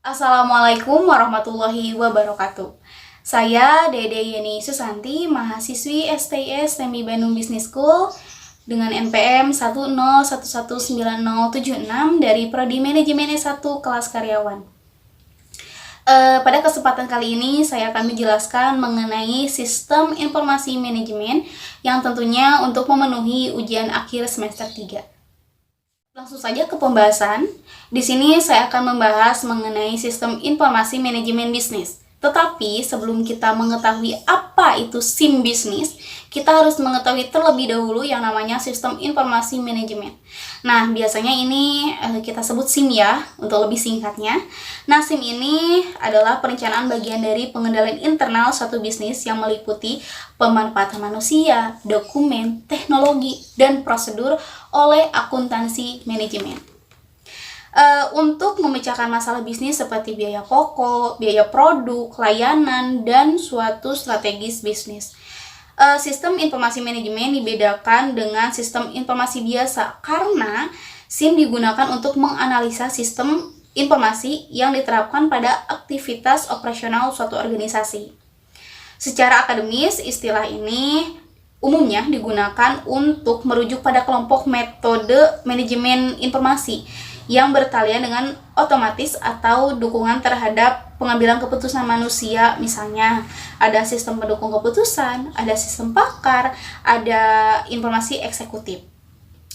Assalamualaikum warahmatullahi wabarakatuh. Saya Dede Yeni Susanti, mahasiswi STIS Temi Bandung Business School dengan NPM 101119076 dari Prodi Manajemen S1 kelas karyawan. Pada kesempatan kali ini saya akan menjelaskan mengenai sistem informasi manajemen yang tentunya untuk memenuhi ujian akhir semester 3. Langsung saja ke pembahasan. Di sini saya akan membahas mengenai sistem informasi manajemen bisnis. Tetapi sebelum kita mengetahui apa itu SIM bisnis, kita harus mengetahui terlebih dahulu yang namanya sistem informasi manajemen. Nah, biasanya ini kita sebut SIM ya, untuk lebih singkatnya. Nah, SIM ini adalah perencanaan bagian dari pengendalian internal suatu bisnis yang meliputi pemanfaatan manusia, dokumen, teknologi, dan prosedur oleh akuntansi manajemen. Untuk memecahkan masalah bisnis seperti biaya pokok, biaya produk, layanan, dan suatu strategis bisnis. Sistem informasi manajemen dibedakan dengan sistem informasi biasa karena SIM digunakan untuk menganalisa sistem informasi yang diterapkan pada aktivitas operasional suatu organisasi. Secara akademis, istilah ini umumnya digunakan untuk merujuk pada kelompok metode manajemen informasi yang bertalian dengan otomatis atau dukungan terhadap pengambilan keputusan manusia. Misalnya ada sistem pendukung keputusan, ada sistem pakar, ada informasi eksekutif.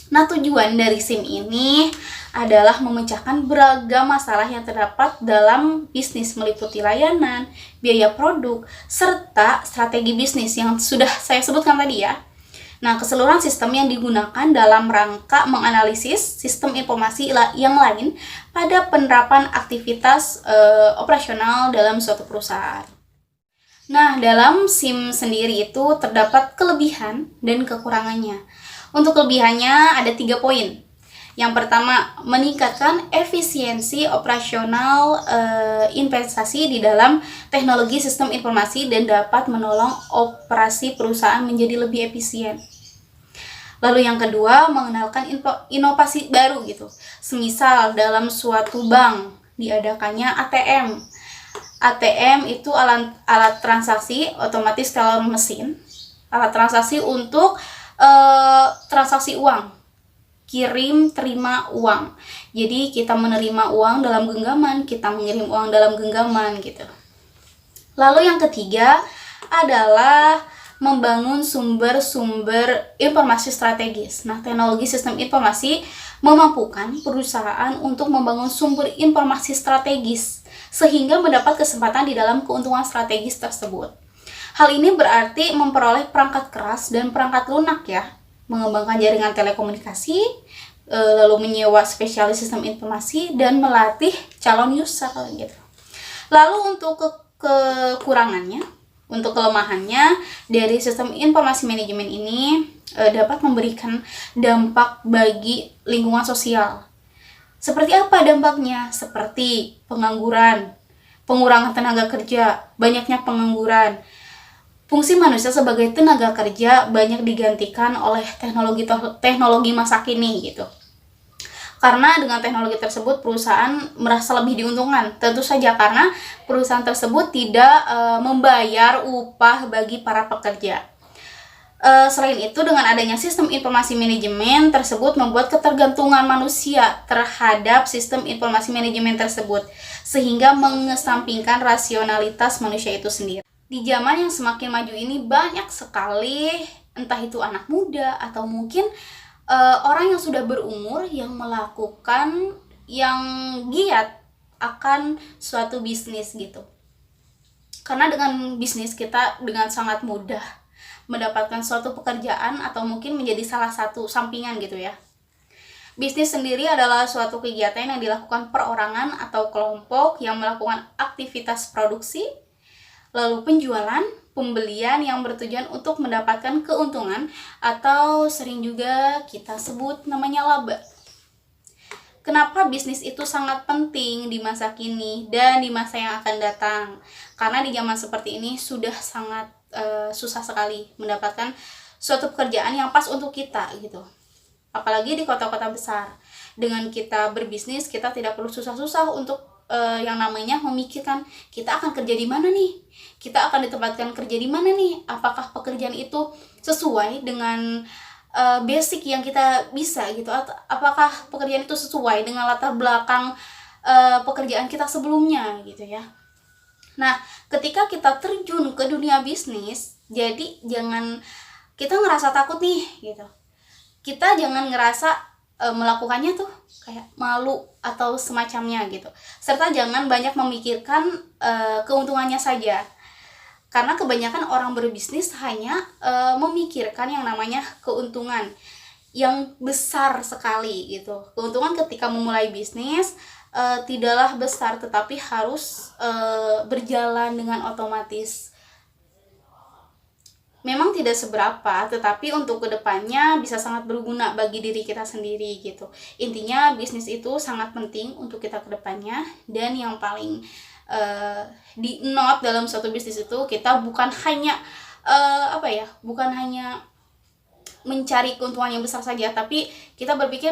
Nah, tujuan dari SIM ini adalah memecahkan beragam masalah yang terdapat dalam bisnis meliputi layanan, biaya produk, serta strategi bisnis yang sudah saya sebutkan tadi ya. Nah, keseluruhan sistem yang digunakan dalam rangka menganalisis sistem informasi yang lain pada penerapan aktivitas operasional dalam suatu perusahaan. Nah, dalam SIM sendiri itu terdapat kelebihan dan kekurangannya. Untuk kelebihannya ada 3 poin. Yang pertama, meningkatkan efisiensi operasional investasi di dalam teknologi sistem informasi dan dapat menolong operasi perusahaan menjadi lebih efisien. Lalu yang kedua, mengenalkan inovasi baru gitu. Semisal dalam suatu bank diadakannya ATM. ATM itu alat transaksi otomatis teller mesin. Alat transaksi untuk transaksi uang. Kirim terima uang. Jadi kita menerima uang dalam genggaman, kita mengirim uang dalam genggaman gitu. Lalu yang ketiga adalah membangun sumber-sumber informasi strategis. Nah, teknologi sistem informasi memampukan perusahaan untuk membangun sumber informasi strategis sehingga mendapat kesempatan di dalam keuntungan strategis tersebut. Hal ini berarti memperoleh perangkat keras dan perangkat lunak ya, mengembangkan jaringan telekomunikasi, lalu menyewa spesialis sistem informasi, dan melatih calon user gitu. Lalu untuk kekurangannya, untuk kelemahannya dari sistem informasi manajemen ini dapat memberikan dampak bagi lingkungan sosial. Seperti apa dampaknya? Seperti pengangguran, pengurangan tenaga kerja, banyaknya pengangguran. Fungsi manusia sebagai tenaga kerja banyak digantikan oleh teknologi masa kini gitu. Karena dengan teknologi tersebut perusahaan merasa lebih diuntungkan. Tentu saja karena perusahaan tersebut tidak membayar upah bagi para pekerja. Selain itu, dengan adanya sistem informasi manajemen tersebut membuat ketergantungan manusia terhadap sistem informasi manajemen tersebut sehingga mengesampingkan rasionalitas manusia itu sendiri. Di zaman yang semakin maju ini banyak sekali, entah itu anak muda atau mungkin orang yang sudah berumur yang melakukan yang giat akan suatu bisnis gitu. Karena dengan bisnis kita dengan sangat mudah mendapatkan suatu pekerjaan atau mungkin menjadi salah satu sampingan gitu ya. Bisnis sendiri adalah suatu kegiatan yang dilakukan perorangan atau kelompok yang melakukan aktivitas produksi, lalu penjualan, pembelian yang bertujuan untuk mendapatkan keuntungan atau sering juga kita sebut namanya laba. Kenapa bisnis itu sangat penting di masa kini dan di masa yang akan datang? Karena di zaman seperti ini sudah sangat susah sekali mendapatkan suatu pekerjaan yang pas untuk kita gitu. Apalagi di kota-kota besar. Dengan kita berbisnis, kita tidak perlu susah-susah untuk yang namanya memikirkan kita akan kerja di mana nih, kita akan ditempatkan kerja di mana nih, apakah pekerjaan itu sesuai dengan basic yang kita bisa gitu, atau apakah pekerjaan itu sesuai dengan latar belakang pekerjaan kita sebelumnya gitu ya. Nah, ketika kita terjun ke dunia bisnis, jadi jangan kita ngerasa takut nih gitu. Kita jangan ngerasa melakukannya tuh kayak malu atau semacamnya gitu. Serta jangan banyak memikirkan keuntungannya saja. Karena kebanyakan orang berbisnis hanya memikirkan yang namanya keuntungan yang besar sekali gitu. Keuntungan ketika memulai bisnis tidaklah besar, tetapi harus berjalan dengan otomatis. Memang tidak seberapa, tetapi untuk kedepannya bisa sangat berguna bagi diri kita sendiri gitu. Intinya bisnis itu sangat penting untuk kita kedepannya, dan yang paling di note dalam suatu bisnis itu kita bukan hanya bukan hanya mencari keuntungan yang besar saja, tapi kita berpikir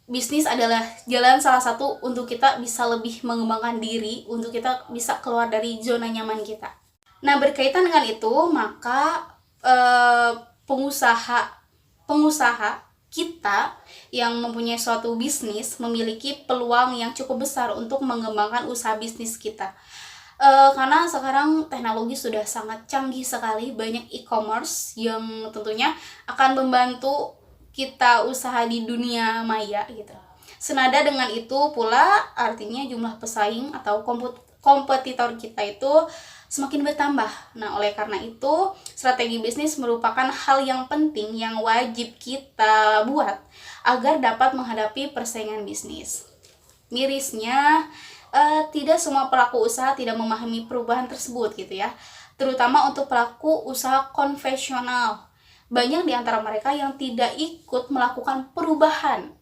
bisnis adalah jalan salah satu untuk kita bisa lebih mengembangkan diri, untuk kita bisa keluar dari zona nyaman kita. Nah, berkaitan dengan itu, maka pengusaha kita yang mempunyai suatu bisnis memiliki peluang yang cukup besar untuk mengembangkan usaha bisnis kita. Karena sekarang teknologi sudah sangat canggih sekali, banyak e-commerce yang tentunya akan membantu kita usaha di dunia maya gitu. Senada dengan itu pula artinya jumlah pesaing atau kompetitor kita itu semakin bertambah. Nah, oleh karena itu strategi bisnis merupakan hal yang penting yang wajib kita buat agar dapat menghadapi persaingan bisnis. Mirisnya tidak semua pelaku usaha tidak memahami perubahan tersebut gitu ya, terutama untuk pelaku usaha konvensional. Banyak di antara mereka yang tidak ikut melakukan perubahan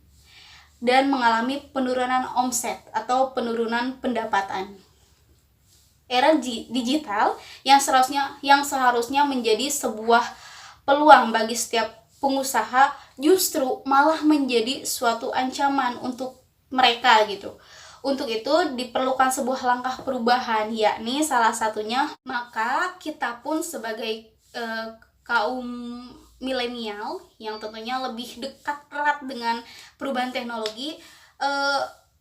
dan mengalami penurunan omset atau penurunan pendapatan. Era digital yang seharusnya menjadi sebuah peluang bagi setiap pengusaha justru malah menjadi suatu ancaman untuk mereka gitu. Untuk itu diperlukan sebuah langkah perubahan, yakni salah satunya maka kita pun sebagai kaum milenial yang tentunya lebih dekat erat dengan perubahan teknologi,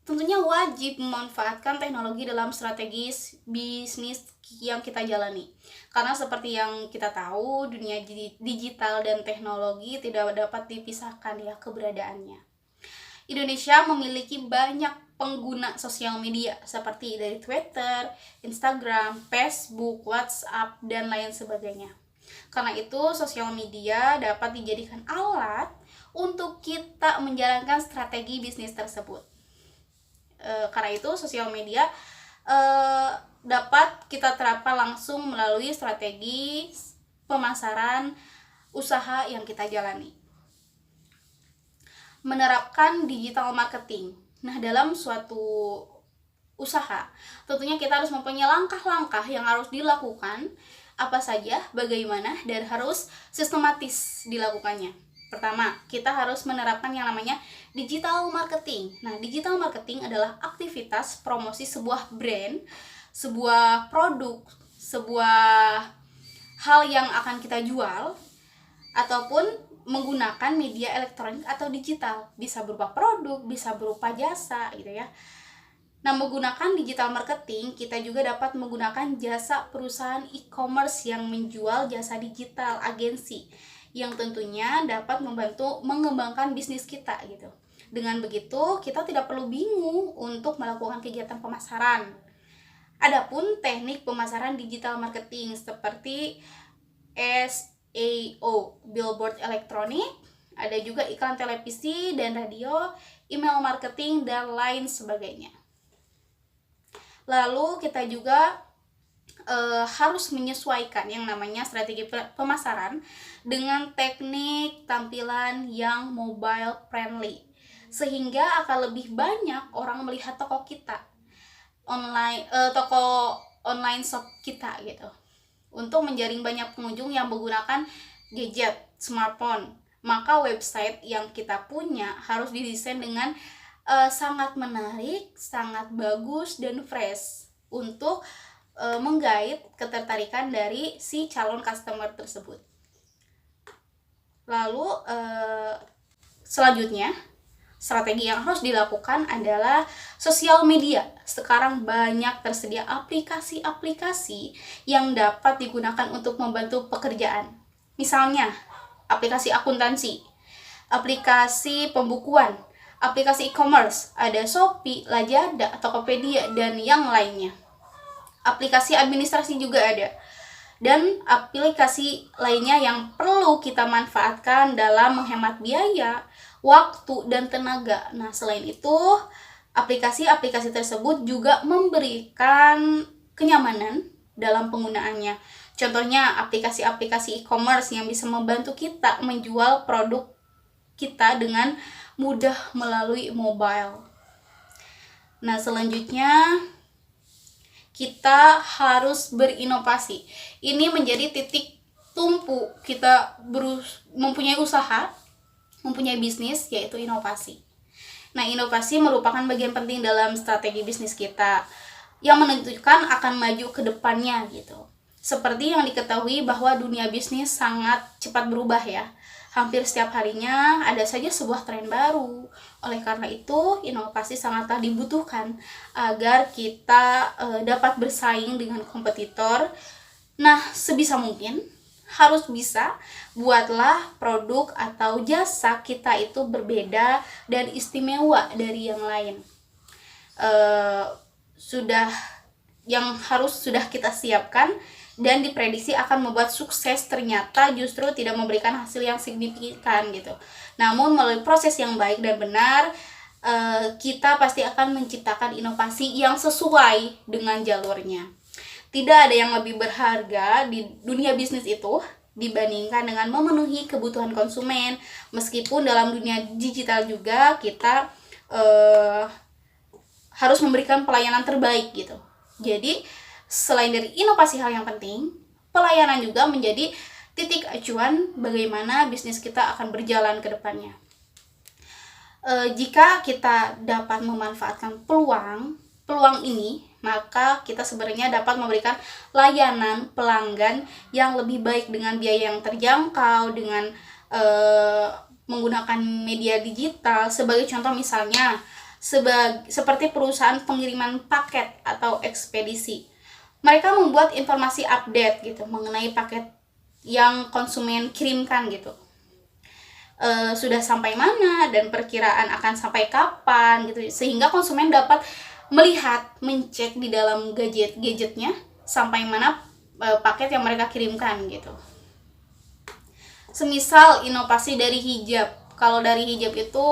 tentunya wajib memanfaatkan teknologi dalam strategi bisnis yang kita jalani. Karena seperti yang kita tahu, dunia digital dan teknologi tidak dapat dipisahkan ya keberadaannya. Indonesia memiliki banyak pengguna sosial media seperti dari Twitter, Instagram, Facebook, WhatsApp, dan lain sebagainya. Karena itu, sosial media dapat dijadikan alat untuk kita menjalankan strategi bisnis tersebut. Karena itu, sosial media dapat kita terapkan langsung melalui strategi pemasaran usaha yang kita jalani. Menerapkan digital marketing. Nah, dalam suatu usaha, tentunya kita harus mempunyai langkah-langkah yang harus dilakukan, apa saja, bagaimana, dan harus sistematis dilakukannya. Pertama, kita harus menerapkan yang namanya digital marketing. Nah, digital marketing adalah aktivitas promosi sebuah brand, sebuah produk, sebuah hal yang akan kita jual, ataupun menggunakan media elektronik atau digital. Bisa berupa produk, bisa berupa jasa gitu ya. Nah, menggunakan digital marketing, kita juga dapat menggunakan jasa perusahaan e-commerce yang menjual jasa digital, agensi, yang tentunya dapat membantu mengembangkan bisnis kita gitu. Dengan begitu, kita tidak perlu bingung untuk melakukan kegiatan pemasaran. Adapun teknik pemasaran digital marketing seperti SEO, billboard elektronik, ada juga iklan televisi dan radio, email marketing, dan lain sebagainya. Lalu kita juga harus menyesuaikan yang namanya strategi pemasaran dengan teknik tampilan yang mobile friendly, sehingga akan lebih banyak orang melihat toko kita toko online shop kita gitu, untuk menjaring banyak pengunjung yang menggunakan gadget smartphone. Maka website yang kita punya harus didesain dengan sangat menarik, sangat bagus dan fresh untuk menggait ketertarikan dari si calon customer tersebut. Lalu selanjutnya, strategi yang harus dilakukan adalah sosial media. Sekarang banyak tersedia aplikasi-aplikasi yang dapat digunakan untuk membantu pekerjaan. Misalnya, aplikasi akuntansi, aplikasi pembukuan, aplikasi e-commerce, ada Shopee, Lazada, Tokopedia, dan yang lainnya. Aplikasi administrasi juga ada. Dan aplikasi lainnya yang perlu kita manfaatkan dalam menghemat biaya, waktu, dan tenaga. Nah, selain itu, aplikasi-aplikasi tersebut juga memberikan kenyamanan dalam penggunaannya. Contohnya, aplikasi-aplikasi e-commerce yang bisa membantu kita menjual produk kita dengan mudah melalui mobile. Nah, selanjutnya kita harus berinovasi. Ini menjadi titik tumpu kita mempunyai usaha, mempunyai bisnis, yaitu inovasi. Nah, inovasi merupakan bagian penting dalam strategi bisnis kita yang menentukan akan maju ke depannya gitu. Seperti yang diketahui bahwa dunia bisnis sangat cepat berubah ya. Hampir setiap harinya ada saja sebuah tren baru. Oleh karena itu, inovasi sangatlah dibutuhkan agar kita dapat bersaing dengan kompetitor. Nah, sebisa mungkin harus bisa buatlah produk atau jasa kita itu berbeda dan istimewa dari yang lain. Sudah kita siapkan dan diprediksi akan membuat sukses, ternyata justru tidak memberikan hasil yang signifikan gitu. Namun melalui proses yang baik dan benar, kita pasti akan menciptakan inovasi yang sesuai dengan jalurnya. Tidak ada yang lebih berharga di dunia bisnis itu dibandingkan dengan memenuhi kebutuhan konsumen. Meskipun dalam dunia digital juga kita harus memberikan pelayanan terbaik gitu. Jadi selain dari inovasi hal yang penting, pelayanan juga menjadi titik acuan bagaimana bisnis kita akan berjalan ke depannya. Jika kita dapat memanfaatkan peluang ini, maka kita sebenarnya dapat memberikan layanan pelanggan yang lebih baik dengan biaya yang terjangkau, dengan menggunakan media digital. Sebagai contoh misalnya, seperti perusahaan pengiriman paket atau ekspedisi. Mereka membuat informasi update gitu mengenai paket yang konsumen kirimkan gitu. Sudah sampai mana dan perkiraan akan sampai kapan gitu, sehingga konsumen dapat melihat, mencek di dalam gadgetnya sampai mana paket yang mereka kirimkan gitu. Semisal inovasi dari hijab. Kalau dari hijab itu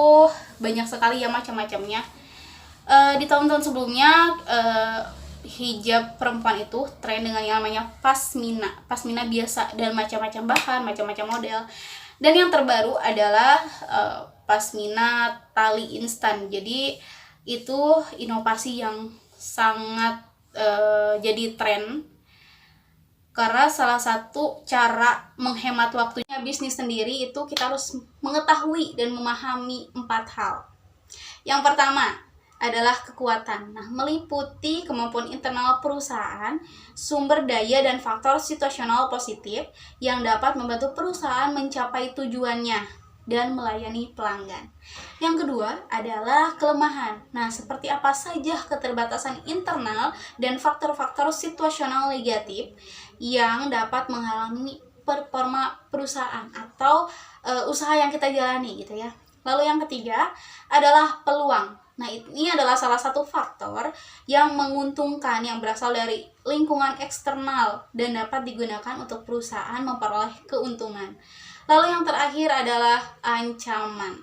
banyak sekali ya macam-macamnya. Di tahun-tahun sebelumnya hijab perempuan itu tren dengan yang namanya pasmina biasa dan macam-macam bahan, macam-macam model. Dan yang terbaru adalah pasmina tali instan. Jadi itu inovasi yang sangat jadi tren, karena salah satu cara menghemat waktunya bisnis sendiri itu kita harus mengetahui dan memahami 4 hal. Yang pertama adalah kekuatan. Nah, meliputi kemampuan internal perusahaan, sumber daya dan faktor situasional positif yang dapat membantu perusahaan mencapai tujuannya dan melayani pelanggan. Yang kedua adalah kelemahan. Nah, seperti apa saja keterbatasan internal dan faktor-faktor situasional negatif yang dapat menghalangi performa perusahaan atau usaha yang kita jalani gitu ya. Lalu yang ketiga adalah peluang. Nah, ini adalah salah satu faktor yang menguntungkan yang berasal dari lingkungan eksternal dan dapat digunakan untuk perusahaan memperoleh keuntungan. Lalu yang terakhir adalah ancaman.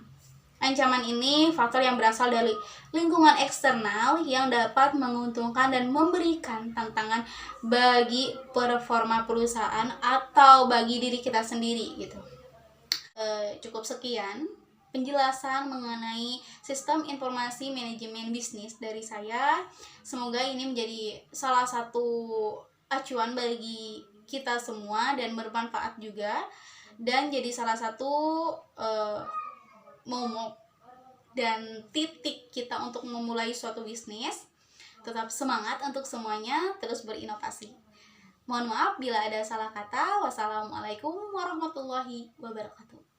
Ancaman ini faktor yang berasal dari lingkungan eksternal yang dapat menguntungkan dan memberikan tantangan bagi performa perusahaan atau bagi diri kita sendiri gitu. Cukup sekian penjelasan mengenai sistem informasi manajemen bisnis dari saya. Semoga ini menjadi salah satu acuan bagi kita semua dan bermanfaat juga, dan jadi salah satu momok dan titik kita untuk memulai suatu bisnis. Tetap semangat untuk semuanya, terus berinovasi. Mohon maaf bila ada salah kata. Wassalamualaikum warahmatullahi wabarakatuh.